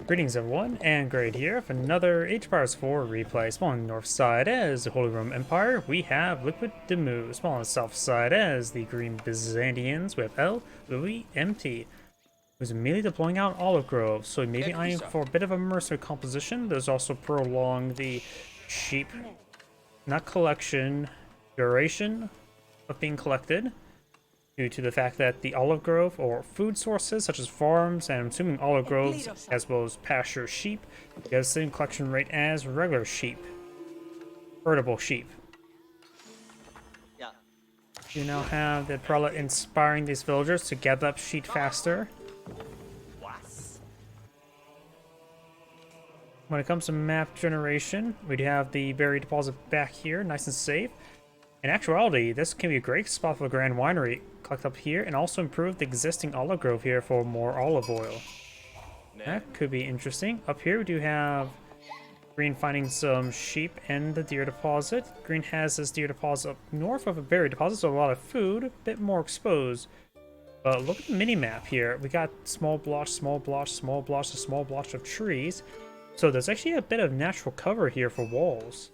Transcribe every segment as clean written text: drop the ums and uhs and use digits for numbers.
Greetings everyone, and Great here for another Age of Empires 4 replay. Small on the north side as the Holy Roman Empire, we have Liquid DeMu. Small on the south side as the Green Byzantines with El.loueMT, who's immediately deploying out olive groves, so maybe eyeing for a bit of a mercenary composition. There's also prolong the sheep, not collection, duration of being collected, due to the fact that the olive grove or food sources such as farms and I'm assuming olive groves as well as pasture sheep get the same collection rate as regular sheep, herdable sheep. You now have the prelate inspiring these villagers to gather up sheep faster. When it comes to map generation, we do have the berry deposit back here, nice and safe. In actuality, this can be a great spot for the Grand Winery. Collect up here and also improve the existing olive grove here for more olive oil. That could be interesting. Up here we do have Green finding some sheep and the deer deposit. Green has this deer deposit up north of a berry deposit, so a lot of food, a bit more exposed. But look at the mini-map here. We got small blotch, small blotch, small blotch, a small blotch of trees. So there's actually a bit of natural cover here for walls.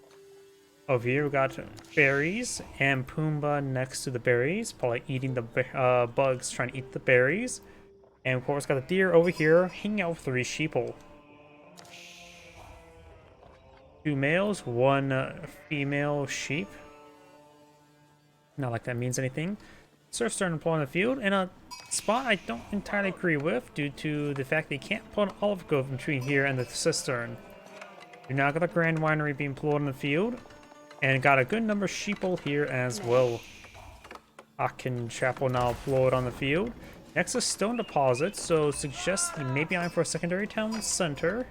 Over here we got berries and Pumbaa next to the berries, probably eating the bugs, trying to eat the berries. And of course got the deer over here hanging out with 3 sheeple. 2 males, 1 female sheep. Not like that means anything. Surf starting to pull on the field in a spot I don't entirely agree with due to the fact they can't put an olive grove between here and the cistern. You now got the Grand Winery being pulled in the field. And got a good number of sheeple here as well. Akin Chapel now deployed on the field. Next is Stone Deposit, so suggests he may be eyeing for a secondary town center.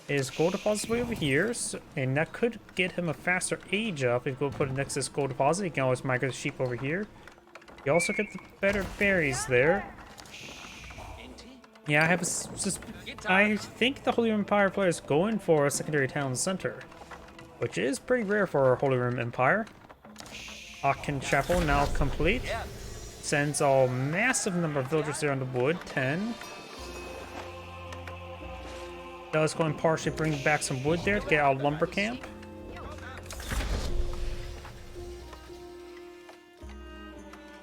His gold deposit way over here, and that could get him a faster age up. If you go put it next to this gold deposit, he can always migrate the sheep over here. You also get the better berries there. Yeah, I think the Holy Empire player is going for a secondary town center, which is pretty rare for Holy Roman Empire. Akin Chapel now complete. Sends a massive number of villagers there on the wood, 10. Does go and partially bring back some wood there to get our lumber camp.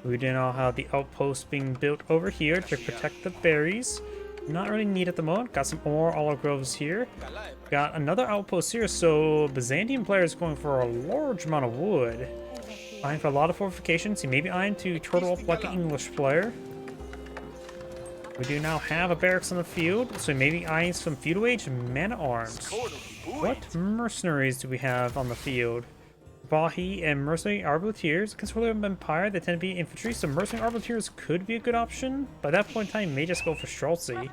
We do now have the outpost being built over here to protect the berries. Not really neat at the moment. Got some more olive groves here. Got another outpost here, so Byzantine player is going for a large amount of wood. Eyeing for a lot of fortifications. He may be eyeing to turtle up like an English player. We do now have a barracks on the field, so he may be eyeing some feudal age man-at-arms. What mercenaries do we have on the field? Bahi and mercenary arbaletiers. Against Holy Roman Empire, they tend to be infantry, so mercenary arbaletiers could be a good option. By that point in time, you may just go for Streltsy.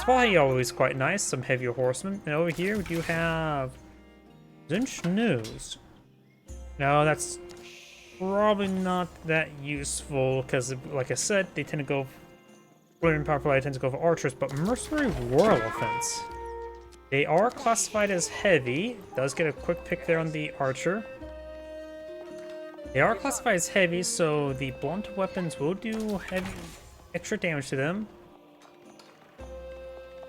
Bahi always quite nice, some heavier horsemen. And over here, we do have Zunch News. No, that's probably not that useful, because like I said, they tend to go. Holy Roman Empire tends to go for archers, but mercenary war elephants. They are classified as heavy. Does get a quick pick there on the archer. They are classified as heavy, so the blunt weapons will do heavy extra damage to them.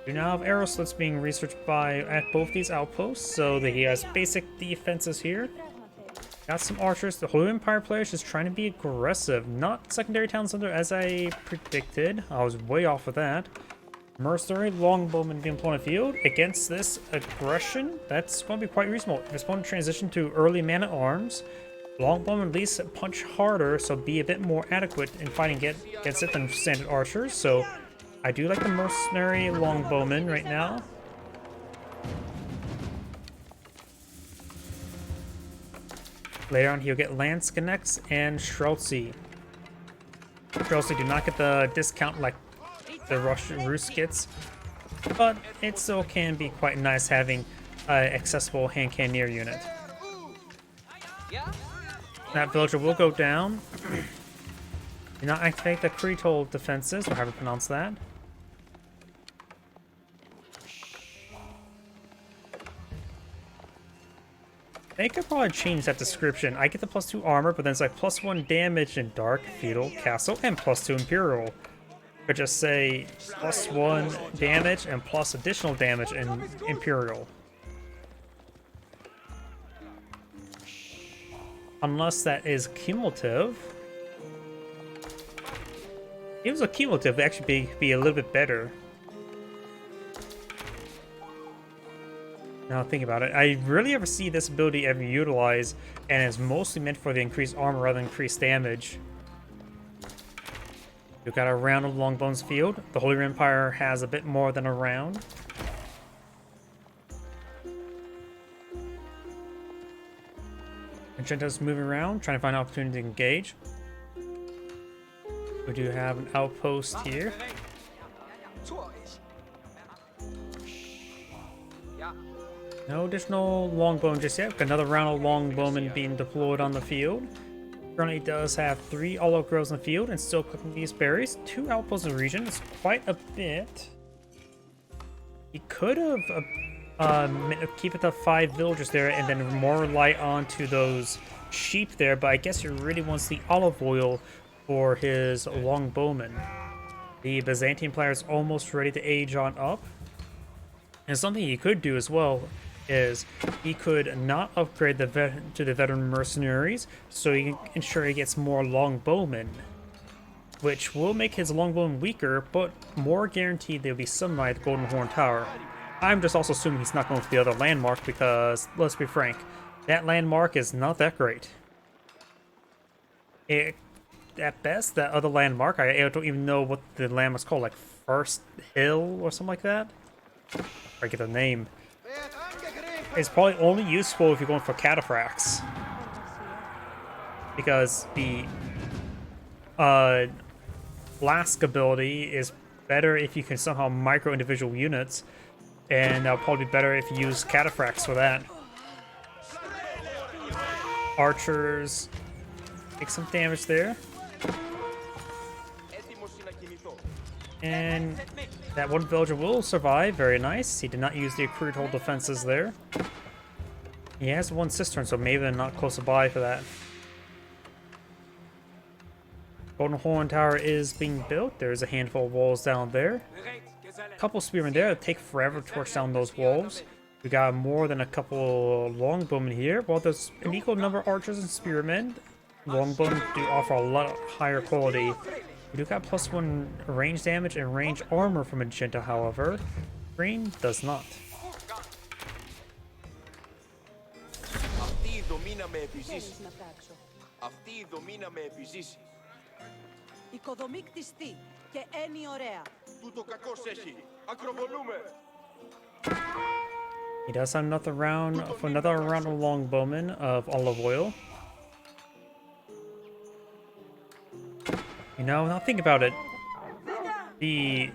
We now have arrow slits being researched at both these outposts, so that he has basic defenses here. Got some archers. The Holy Empire player is just trying to be aggressive, not secondary town center as I predicted. I was way off with that. Mercenary longbowman being put on the field against this aggression. That's going to be quite reasonable. If it's going to transition to early man-at-arms, longbowmen at least punch harder, so be a bit more adequate in fighting against it than standard archers. So I do like the mercenary longbowman right now. Later on, he'll get Lance Connects and Streltsy. Streltsy do not get the discount like the Russian Rus gets, but it still can be quite nice having an accessible hand cannoneer unit. That villager will go down. Do not activate the Cretal defenses, or however you pronounce that. They could probably change that description. I get the +2 armor, but then it's like +1 damage in Dark, Feudal, Castle, and +2 Imperial. Could just say +1 damage and plus additional damage in Imperial. Unless that is cumulative. If it was a cumulative, it'd actually be a little bit better. Now think about it. I rarely ever see this ability ever utilized, and it's mostly meant for the increased armor rather than increased damage. We've got a round of Longbones field. The Holy Empire has a bit more than a round. Magenta's moving around, trying to find an opportunity to engage. We do have an outpost here. No additional longbowmen just yet. Got another round of longbowmen being deployed on the field. Currently does have 3 olive groves in the field and still cooking these berries. 2 outposts in the region. It's quite a bit. He could have keep it to 5 villagers there and then more light onto those sheep there, but I guess he really wants the olive oil for his longbowmen. The Byzantine player is almost ready to age on up. And something he could do as well is he could not upgrade to the veteran mercenaries, so he can ensure he gets more longbowmen, which will make his longbowmen weaker, but more guaranteed they'll be summoned at the Golden Horn Tower. I'm just also assuming he's not going for the other landmark because, let's be frank, that landmark is not that great. At best, that other landmark, I don't even know what the landmark's called, like First Hill or something like that? I get the name. It's probably only useful if you're going for cataphracts, because the flask ability is better if you can somehow micro individual units, and that'll probably be better if you use cataphracts for that. Archers take some damage there. And that one villager will survive. Very nice. He did not use the accrued hold defenses there. He has 1 cistern, so maybe they're not close by for that. Golden Horn Tower is being built. There's a handful of walls down there. A couple spearmen there. It'll take forever to torch down those walls. We got more than a couple longbowmen here. Well, there's an equal number of archers and spearmen. Longbowmen do offer a lot higher quality. We do got +1 range damage and range armor from Magenta, however. Green does not. He does have another round of longbowmen of olive oil. You know, now think about it. The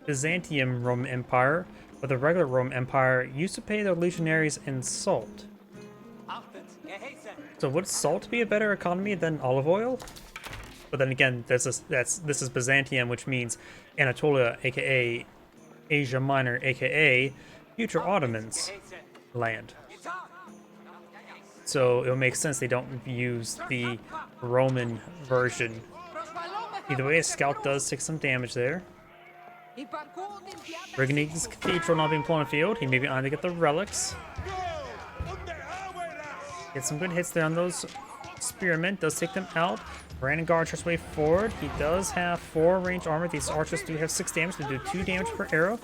Byzantium Roman Empire, but the regular Roman Empire used to pay their legionaries in salt. So would salt be a better economy than olive oil? But then again, this is Byzantium, which means Anatolia, aka Asia Minor, aka future Ottomans land. So it'll make sense they don't use the Roman version. Either way, a scout does take some damage there. Brigantine's Cathedral not being put on the field. He may be on to get the relics. Get some good hits there on those spearmen. Does take them out. Brandon Guard tries way forward. He does have 4 range armor. These archers do have 6 damage. They do 2 damage per arrow.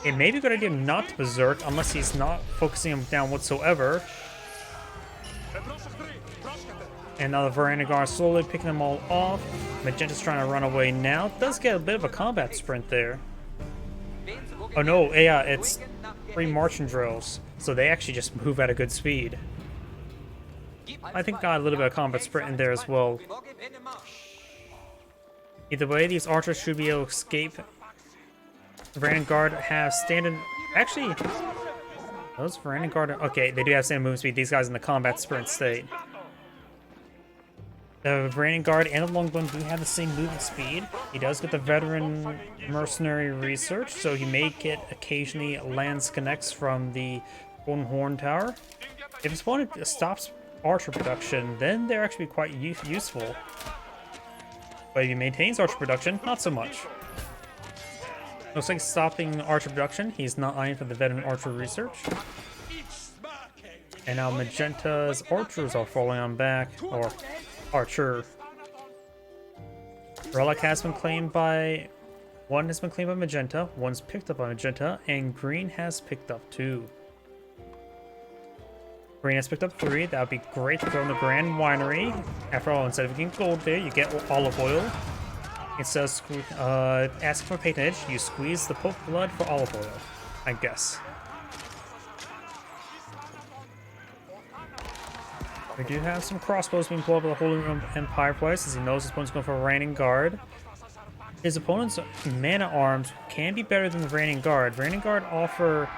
It may be a good idea not to berserk unless he's not focusing him down whatsoever. And now the Varangar slowly picking them all off. Magenta's trying to run away now. Does get a bit of a combat sprint there. Oh no, yeah, it's 3 marching drills. So they actually just move at a good speed. I think got a little bit of combat sprint in there as well. Either way, these archers should be able to escape. Vanguard have standard... Actually, those Vanguard... Okay, they do have standard movement speed. These guys in the combat sprint state. The Vanguard and the Longbone do have the same movement speed. He does get the veteran mercenary research, so he may get occasionally lands connects from the Golden Horn Tower. If his opponent stops archer production, then they're actually quite useful. But if he maintains archer production, not so much. Looks like stopping archer production. He's not eyeing for the veteran archer research. And now Magenta's archers are falling on back, or archer. Relic has been claimed by... One has been claimed by Magenta, one's picked up by Magenta, and Green has picked up 2. Green has picked up 3. That would be great to throw in the Grand Winery. After all, instead of getting gold there, you get olive oil. Instead of asking for patronage, you squeeze the Pope blood for olive oil, I guess. We do have some crossbows being pulled up by the Holy Roman Empire players, as he knows his opponent's going for a Reigning Guard. His opponent's mana arms can be better than the Reigning Guard. Reigning Guard offer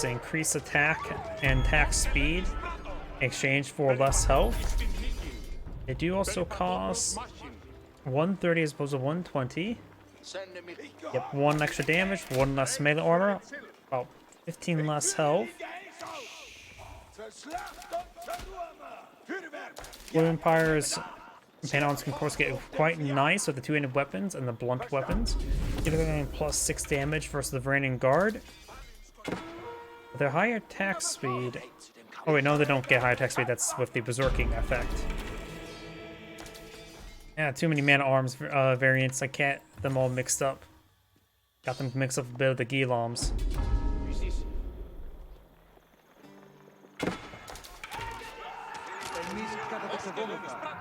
increased attack and attack speed in exchange for less health. They do also cost 130 as opposed to 120. Yep, 1 extra damage, 1 less melee armor, about 15 less health. Blue Empire's Panons can of course get quite nice with the 2-handed weapons and the blunt weapons, giving them plus 6 damage versus the Reigning Guard. With their higher attack speed... Oh wait, no, they don't get higher attack speed, that's with the Berserking effect. Yeah, too many mana arms variants, I can't get them all mixed up. Got them mixed up a bit of the Giloms.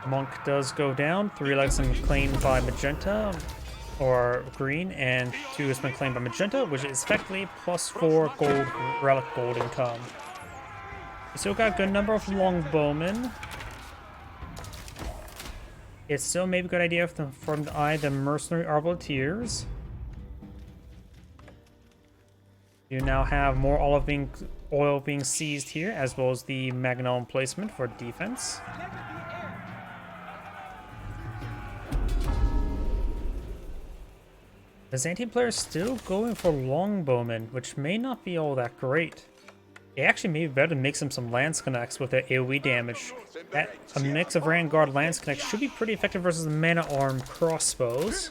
Monk does go down. 3 legs have been claimed by Magenta or Green, and 2 has been claimed by Magenta, which is effectively plus 4 gold relic gold income. We still got a good number of longbowmen. It's still maybe a good idea for them to eye the mercenary arbaletiers. You now have more olive oil being seized here, as well as the Magnon placement for defense. Byzantine players still going for longbowmen, which may not be all that great. It actually may be better to mix them some lance connects with their AoE damage. A mix of Vanguard lance connects should be pretty effective versus the mana arm crossbows.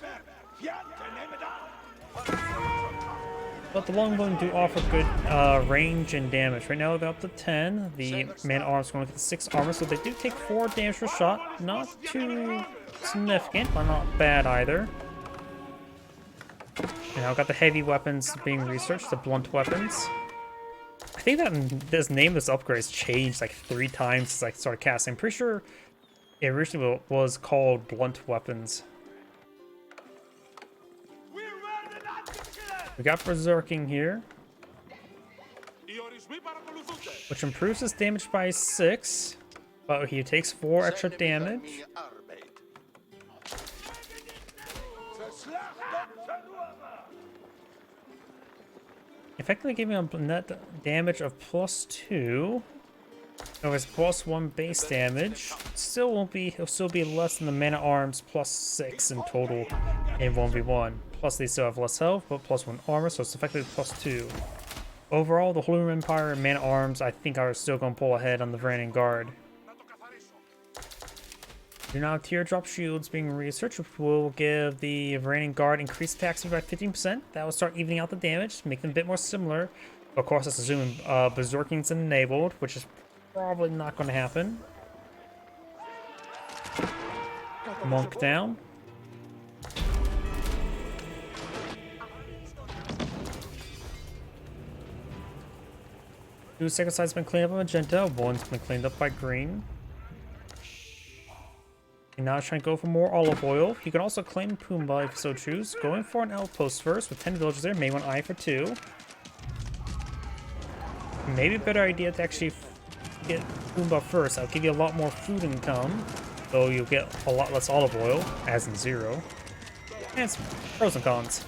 But the longbowmen do offer good range and damage. Right now they're up to 10. The mana arm's going to get 6 armor, so they do take 4 damage per shot. Not too significant, but not bad either. And now I've got the heavy weapons being researched, the blunt weapons. I think that this name of this upgrade has changed like 3 times since I started casting. I'm pretty sure it originally was called blunt weapons. We got Berserking here, which improves his damage by 6, but he takes 4 extra damage. Effectively giving him a net damage of plus 2. So his plus 1 base damage. He'll still be less than the mana arms plus 6 in total in 1v1. Plus they still have less health, but plus 1 armor, so it's effectively plus 2. Overall, the Holy Roman Empire mana arms I think are still going to pull ahead on the Reigning Guard. You're now teardrop shields being researched, which will give the Reigning Guard increased attack speed by 15%. That will start evening out the damage, make them a bit more similar. Of course, that's assuming Berserking's enabled, which is probably not going to happen. Monk down. Two second side's been cleaned up by Magenta, one's been cleaned up by Green. And now trying to go for more olive oil. You can also claim Pumbaa if you so choose. Going for an outpost first with 10 villagers there. May want to eye for 2. Maybe a better idea to actually get Pumbaa first. That'll give you a lot more food income, though you'll get a lot less olive oil, as in 0. And it's pros and cons.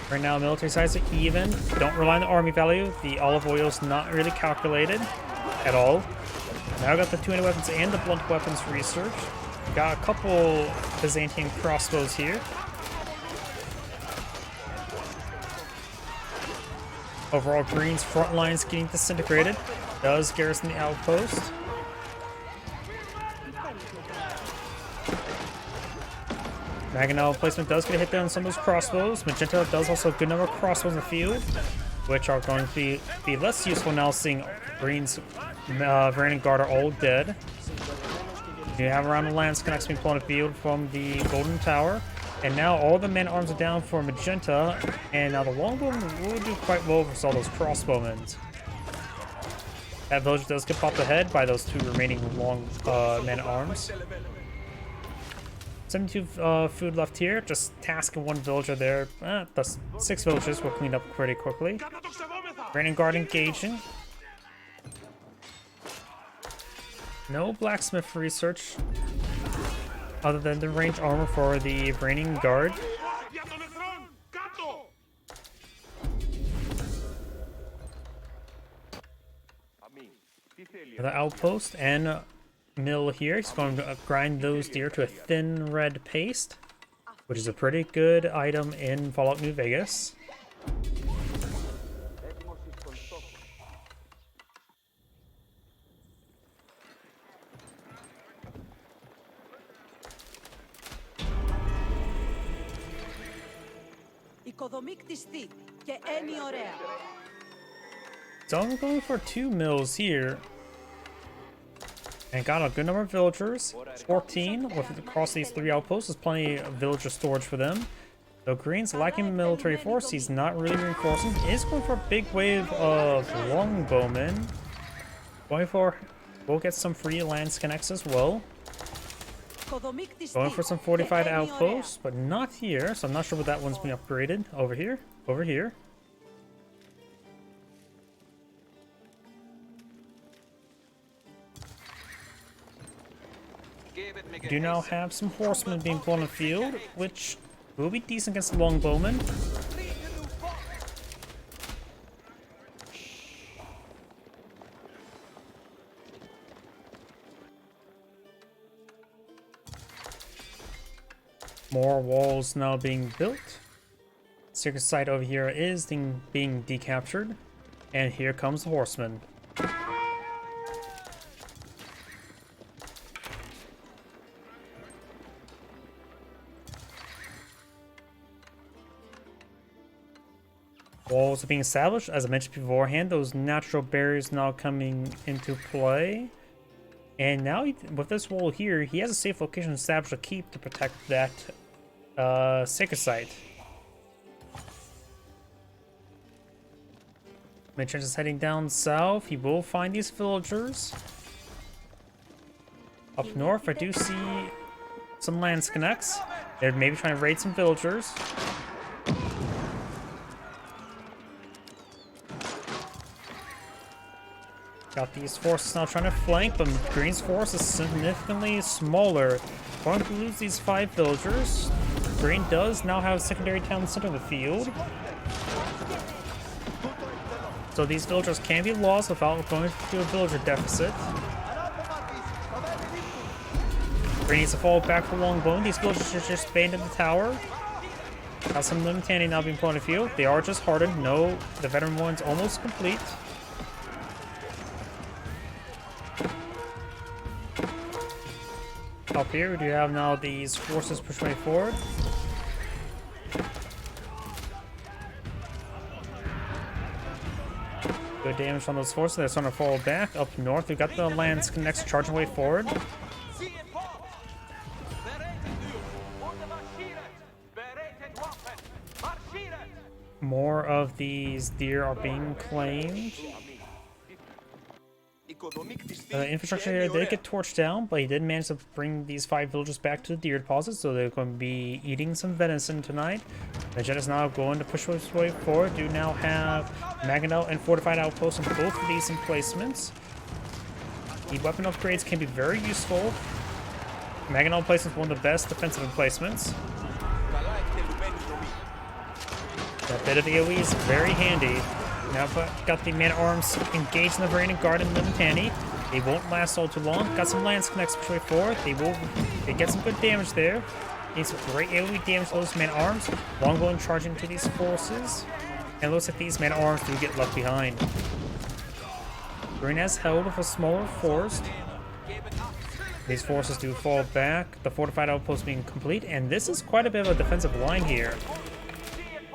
Right now, military size are even. Don't rely on the army value. The olive oil is not really calculated at all. Now I got the 2-handed weapons and the blunt weapons research. Got a couple Byzantine crossbows here. Overall, Green's front line is getting disintegrated. does garrison the outpost. Magneto placement does get a hit there on some of those crossbows. Magenta does also a good number of crossbows in the field, which are going to be less useful now, seeing Green's Varanian Guard are all dead. You have around the lance connects being pulled in the field from the Golden Tower. And now all the men arms are down for Magenta, and now the longbowmen will do quite well versus all those crossbowmen. That villager does get popped ahead by those two remaining long men arms. 72 food left here, just tasking one villager there. The 6 villagers were cleaned up pretty quickly. Raining Guard engaging. No blacksmith research other than the range armor for the Raining Guard. The outpost and mill here. He's going to grind those deer to a thin red paste, which is a pretty good item in Fallout New Vegas. So I'm going for 2 mills here. And got a good number of villagers. 14 across these 3 outposts. There's plenty of villager storage for them. Though Green's lacking military force, he's not really reinforcing. He is going for a big wave of longbowmen. We'll get some free lance connects as well. Going for some fortified outposts, but not here. So I'm not sure what that one's being upgraded. Over here. Over here. We do now have some horsemen being pulled in the field, which will be decent against the longbowmen. More walls now being built. Circus site over here is being decaptured. And here comes the horsemen. Walls are being established. As I mentioned beforehand, those natural barriers now coming into play. And now, with this wall here, he has a safe location to establish a keep to protect that sacred site. Mitchell is heading down south. He will find these villagers. Up north, I do see some lance connects. They're maybe trying to raid some villagers. Got these forces now trying to flank, but Green's force is significantly smaller. Going to lose these 5 villagers. Green does now have a secondary town center of the field. So these villagers can be lost without going to a villager deficit. Green needs to fall back for longbowmen. These villagers are just banned in the tower. Got some lord.agion now being put on the field. They are just hardened. No, the veteran one's almost complete. Up here, we do have now these forces pushing forward. Good damage on those forces. They're starting to fall back. Up north, we've got the lance connects charging way forward. More of these deer are being claimed. Infrastructure here did get torched down, but he did manage to bring these 5 villagers back to the deer deposit, so they're going to be eating some venison tonight. The jet is now going to push his way forward. Do now have Magneto and fortified outposts on both of these emplacements. The weapon upgrades can be very useful. Magneto emplacement is one of the best defensive emplacements. That bit of AoE is very handy. Now got the man-at-arms engaged in the Varanian Guard and lord.agion. They won't last all too long. Got some lance connects pushing forward. They get some good damage there. Need some great AoE damage to those man-at-arms. Longbow charging into these forces. And it looks like these man-at-arms do get left behind. Green has held with a smaller force. These forces do fall back, the fortified outpost being complete, and this is quite a bit of a defensive line here.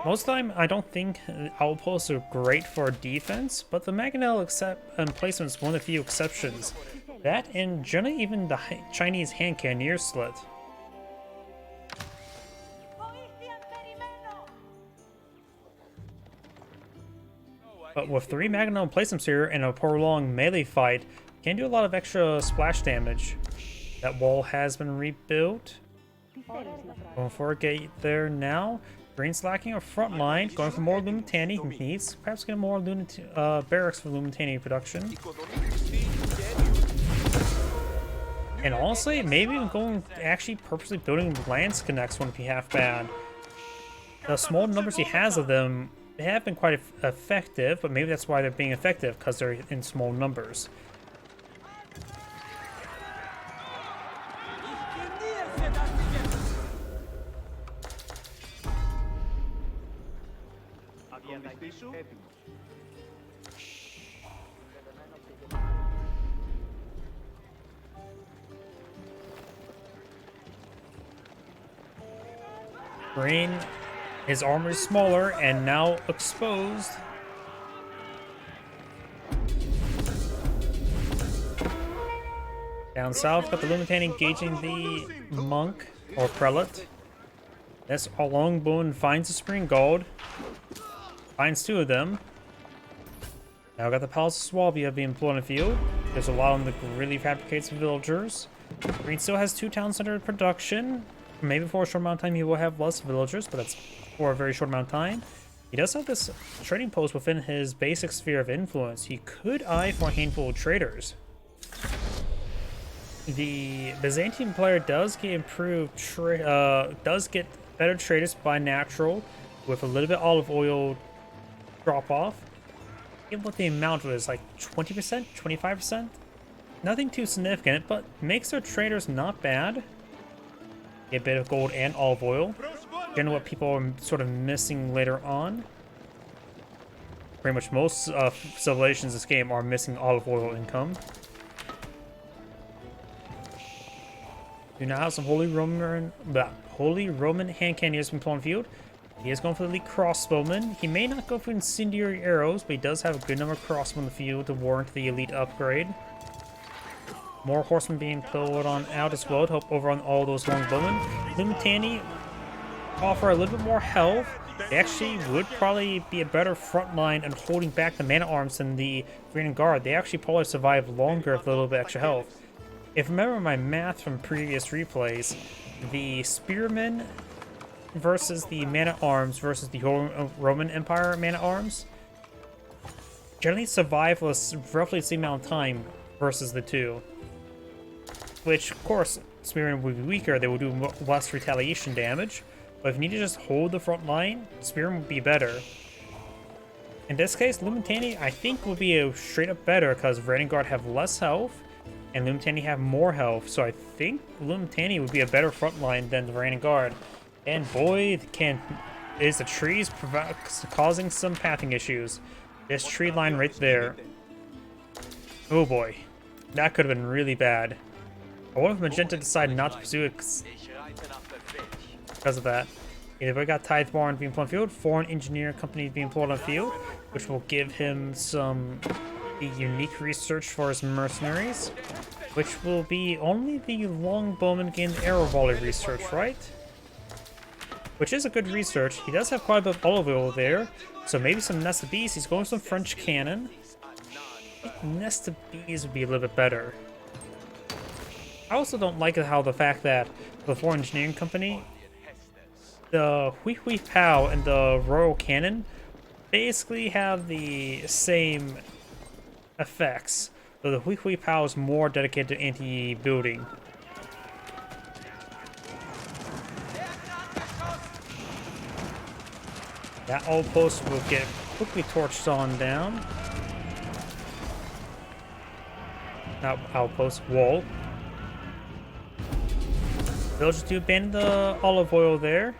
Most of the time, I don't think outposts are great for defense, but the mangonel placement is one of the few exceptions. That, and generally even the Chinese hand cannoneer slit. But with 3 mangonel placements here and a prolonged melee fight, can do a lot of extra splash damage. That wall has been rebuilt. Going for a gate there now. Green's lacking a front line, going for more lloueMT. He needs perhaps get more barracks for lloueMT production. And honestly, maybe even going actually purposely building lance connects wouldn't be half bad. The small numbers he has of them, they have been quite effective, but maybe that's why they're being effective, because they're in small numbers. Green, his armor is smaller and now exposed. Down south, got the lloueMT engaging the monk or prelate. This longbone finds a spring gold. Finds 2 of them. Now got the Palace of Swabia being employed in the field. There's a lot on the really fabricates villagers. Green still has 2 town center production. Maybe for a short amount of time he will have less villagers, but that's for a very short amount of time. He does have this trading post within his basic sphere of influence. He could eye for a handful of traders. The Byzantine player does get improved, does get better traders by natural, with a little bit olive oil drop off. Give what the amount was, like 20%, 25%. Nothing too significant, but makes their traders not bad. Get a bit of gold and olive oil. Generally what people are sort of missing later on. Pretty much most civilizations in this game are missing olive oil income. Do now have some Holy Roman hand cannoneers from Plum Field. He is going for the elite crossbowman. He may not go for incendiary arrows, but he does have a good number of crossbow in the field to warrant the elite upgrade. More horsemen being pulled on out as well to help over on all those longbowmen. lloueMT offer a little bit more health. They actually would probably be a better front line and holding back the man-at-arms than the Green Guard. They actually probably survive longer with a little bit extra health. If I remember my math from previous replays, the spearmen versus the man-at-arms versus the Roman Empire man-at-arms generally survive with roughly the same amount of time versus the 2. Which, of course, spearmen would be weaker, they would do less retaliation damage. But if you need to just hold the front line, spearmen would be better. In this case, lloueMT I think would be a straight up better because Vanguard have less health and lloueMT have more health. So I think lloueMT would be a better front line than the Vanguard. And boy, is the trees causing some pathing issues. This tree line right there. Oh boy, that could have been really bad. I wonder if Magenta decided not to pursue it because of that. Either we got Tithe Warren being employed on the field, Foreign Engineer Company being employed on the field, which will give him some unique research for his mercenaries, which will be only the longbowman gain the arrow volley research, right? Which is a good research. He does have quite a bit of olive oil there, so maybe some Nest of Bees. He's going with some French cannon. I think Nest of Bees would be a little bit better. I also don't like how the fact that the Foreign Engineering Company, the Hui Pow and the Royal Cannon basically have the same effects, though the Hui Pow is more dedicated to anti-building. That outpost will get quickly torched on down. Not outpost, wall. Villagers do abandon the olive oil there.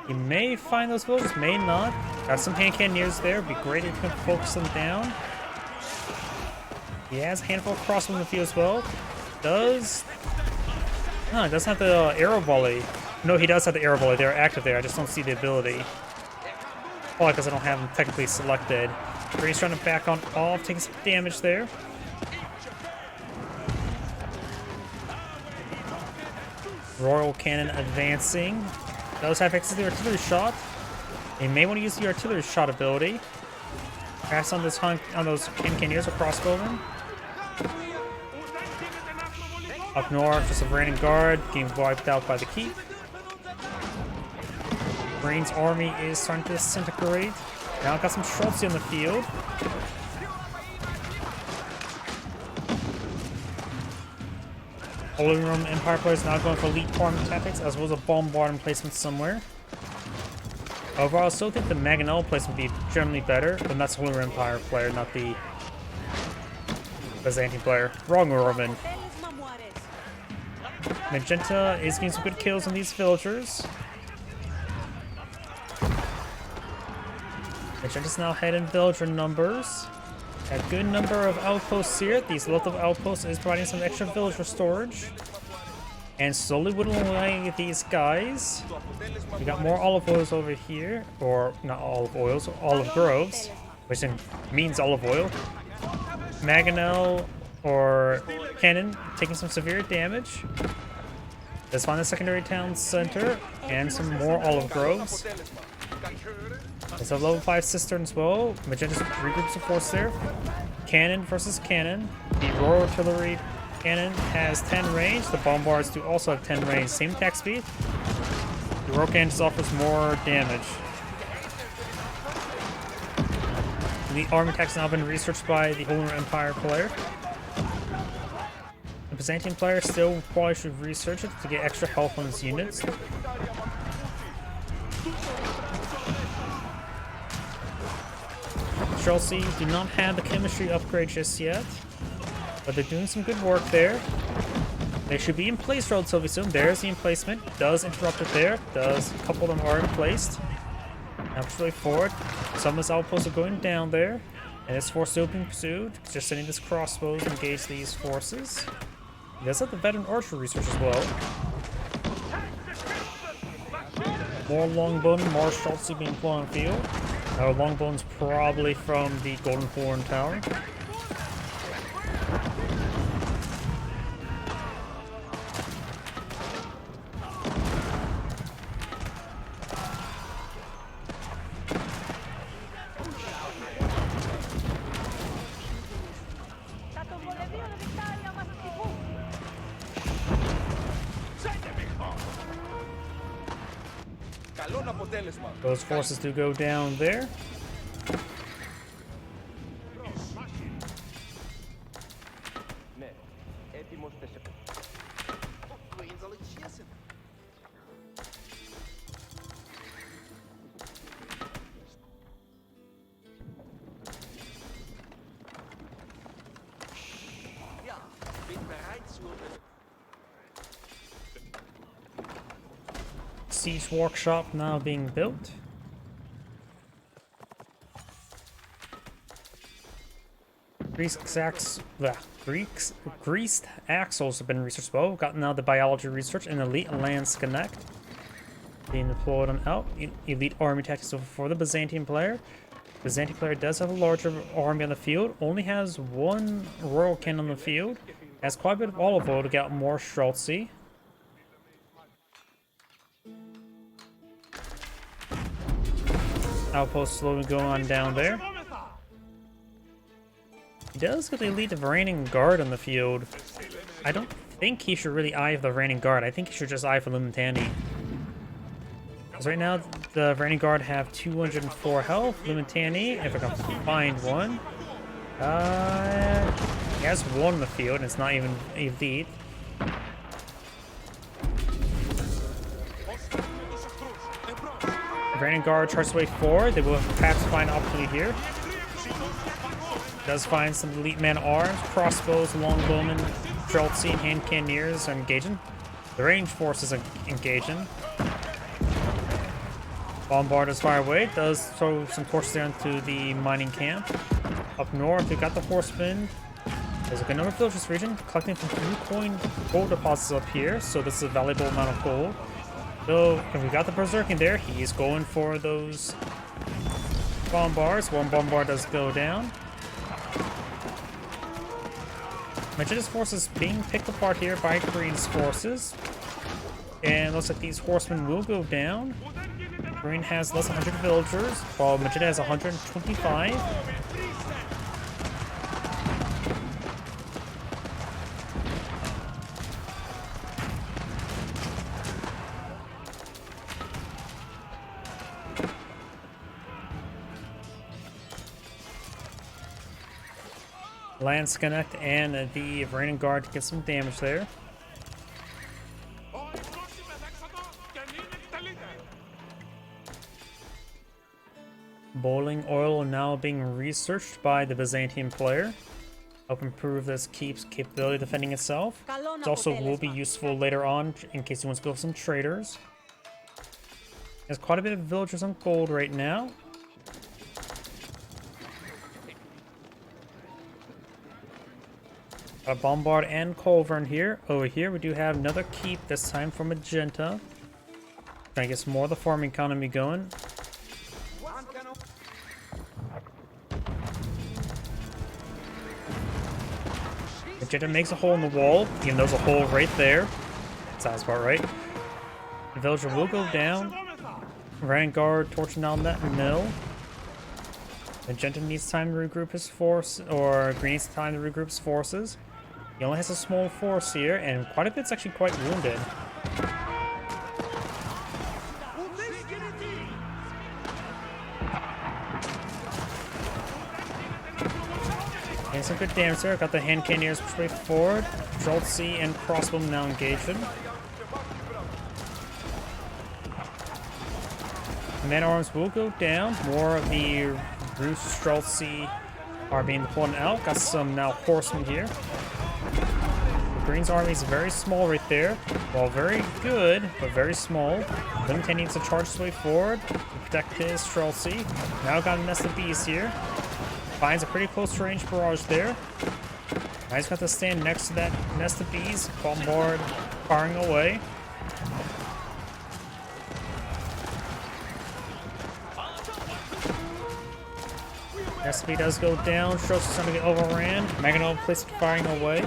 You may find those villagers, may not. Got some hand cannoneers there. It'd be great if you can focus them down. He has a handful of crossbow in the field as well. Does... No, it doesn't have the arrow volley. No, he does have the arrow volley. They're active there. I just don't see the ability. Probably because I don't have them technically selected. Green's trying to back on off, taking some damage there. Royal Cannon advancing. Does have access to the artillery shot. He may want to use the artillery shot ability. Pass on this hunk on those cannoneers or crossbowmen. Up north, just a raining guard getting wiped out by the keep. Green's army is starting to disintegrate. Now got some Schultz on the field. Holy Roman Empire players now going for elite farming tactics as well as a bombardment placement somewhere. Overall, I still think the Mangonel placement would be generally better, but that's Holy Roman Empire player, not the Byzantine player. Wrong Roman. Magenta is getting some good kills on these villagers. Magenta's now ahead in villager numbers. A good number of outposts here. These lot of outposts is providing some extra villager storage. And slowly whittling away these guys. We got more olive oils over here. Or, not olive oils, olive groves. Which means olive oil. Mangonel or Cannon taking some severe damage. Let's find the secondary town center. And some more olive groves. There's a level 5 cistern as well. Magenta's regroups the force there. Cannon versus cannon. The Royal Artillery Cannon has 10 range. The Bombards do also have 10 range. Same attack speed. The Royal Cannon just offers more damage. The army attack's now been researched by the Holy Empire player. The Byzantine player still probably should research it to get extra health on his units. Chelsea do not have the chemistry upgrade just yet, but they're doing some good work there. They should be in place relatively soon. There's the emplacement. Does interrupt it there. Does a couple of them are in place. Now push forward. Some of his outposts are going down there, and his force still being pursued. Just sending his crossbows to engage these forces. He does have the veteran archery research as well. More longbowmen, more Schultz being flown on the field. Longbone's probably from the Golden Horn Tower. Those forces do go down there. Siege workshop now being built. Greased axles have been researched well. We've got now the biology research and elite lance connect being deployed on out. Elite army tactics for the Byzantine player. Byzantine player does have a larger army on the field. Only has one royal cannon on the field. Has quite a bit of olive oil to get more Streltsy. Outpost slowly going on down there. He does get the elite reigning guard on the field. I don't think he should really eye for the reigning guard. I think he should just eye for lloueMT. Because right now the reigning guard have 204 health. lloueMT, if I can find one. He has one on the field and it's not even elite. Reigning guard charges away forward. They will perhaps find an opportunity here. Does find some elite man-at-arms, crossbows, longbowmen, Streltsy, and hand cannoneers are engaging. The range force is engaging. Bombarders fire away. Does throw some torches there into the mining camp. Up north, we got the horsemen. There's a good number of villagers this region, collecting from 2 coin gold deposits up here, so this is a valuable amount of gold. So, and we got the Berserking there. He's going for those bombars. One bombard does go down. Magenta's forces being picked apart here by Green's forces. And looks like these horsemen will go down. Green has less than 100 villagers, while Magenta has 125. Lance Connect and the Raining Guard to get some damage there. Boiling oil now being researched by the Byzantine player. Help improve this keep's capability of defending itself. It also will be useful later on in case he wants to go for some traders. There's quite a bit of villagers on gold right now. A Bombard and Culverin here. Over here we do have another keep, this time from Magenta. Trying to get some more of the farming economy going. Magenta makes a hole in the wall, even though there's a hole right there. Sounds about right. The villager will go down. Vanguard torching down that mill. Magenta needs time to regroup his force, or Green needs time to regroup his forces. He only has a small force here, and quite a bit's actually quite wounded. And some good damage there. Got the hand cannoneers pushed way forward. Streltsy and crossbow now engaging. Man-at-arms will go down. More of the Roost Streltsy are being deployed out. Got some now horsemen here. Green's army is very small right there. Well, very good, but very small. Lim needs to charge his way forward to protect his Streltsy. Now got a nest of bees here. Finds a pretty close range barrage there. Now he's got to stand next to that nest of bees. Bombard firing away. Nest of bee does go down. Streltsy's starting to get overran. Mangonel places firing away.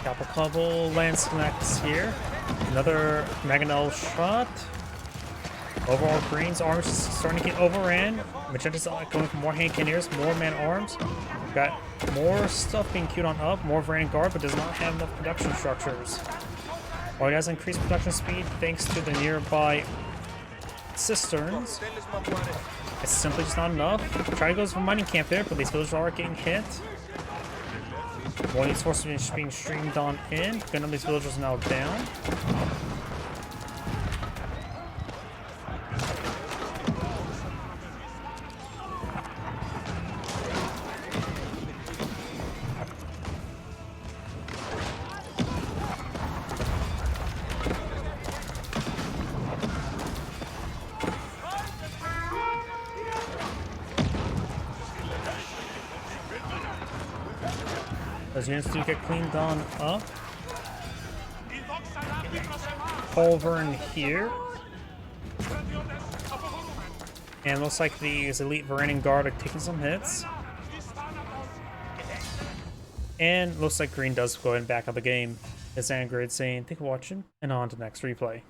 Got a couple Lance Connects here. Another Mangonel shot. Overall, Green's arms is starting to get overran. Magenta's going for more hand cannoneers, more man-arms. Got more stuff being queued on up, more Vanguard, but does not have enough production structures. While he has increased production speed thanks to the nearby cisterns, it's simply just not enough. Try to go for mining camp there, but these villagers are getting hit. One of these forces being streamed on in. None of these villagers are now down. Those units do get cleaned on up. Culverin here. And looks like these elite Varangian Guard are taking some hits. And looks like Green does go ahead and back up the game. It's Angrid saying, thank you for watching, and on to the next replay.